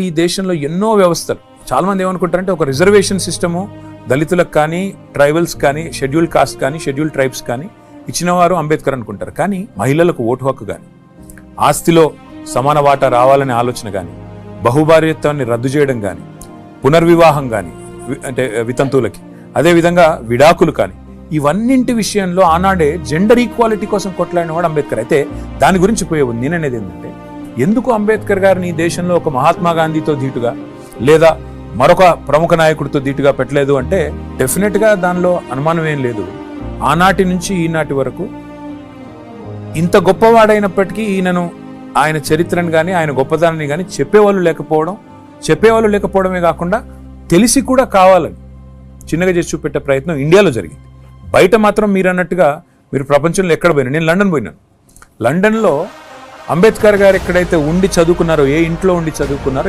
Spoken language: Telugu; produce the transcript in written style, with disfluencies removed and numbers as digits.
ఈ దేశంలో ఎన్నో వ్యవస్థలు, చాలా మంది ఏమనుకుంటారంటే ఒక రిజర్వేషన్ సిస్టము దళితులకు కానీ, ట్రైబల్స్ కానీ, షెడ్యూల్డ్ కాస్ట్ కానీ, షెడ్యూల్డ్ ట్రైబ్స్ కానీ ఇచ్చినవారు అంబేద్కర్ అనుకుంటారు. కానీ మహిళలకు ఓటు హక్కు కానీ, ఆస్తిలో సమాన వాటా రావాలనే ఆలోచన కానీ, బహుభార్యత్వాన్ని రద్దు చేయడం కానీ, పునర్వివాహం కానీ, అంటే వితంతువులకి, అదేవిధంగా విడాకులు కానీ, ఇవన్నింటి విషయంలో ఆనాడే జెండర్ ఈక్వాలిటీ కోసం కొట్లాడిన వాడు అంబేద్కర్. అయితే దాని గురించి పోయే ఉంది. నేననేది ఏంటంటే, ఎందుకు అంబేద్కర్ గారిని ఈ దేశంలో ఒక మహాత్మా గాంధీతో ధీటుగా లేదా మరొక ప్రముఖ నాయకుడితో ధీటుగా పెట్టలేదు అంటే డెఫినెట్గా దానిలో అనుమానం ఏం లేదు. ఆనాటి నుంచి ఈనాటి వరకు ఇంత గొప్పవాడైనప్పటికీ ఈయనను, ఆయన చరిత్రను కానీ, ఆయన గొప్పతనాన్ని కానీ చెప్పేవాళ్ళు లేకపోవడమే కాకుండా తెలిసి కూడా కావాలని చిన్నగా చేసి చూపెట్టే ప్రయత్నం ఇండియాలో జరిగింది. బయట మాత్రం మీరు అన్నట్టుగా మీరు ప్రపంచంలో ఎక్కడ పోయినా, నేను లండన్ పోయినాను. లండన్లో అంబేద్కర్ గారు ఎక్కడైతే ఉండి చదువుకున్నారో, ఏ ఇంట్లో ఉండి చదువుకున్నారో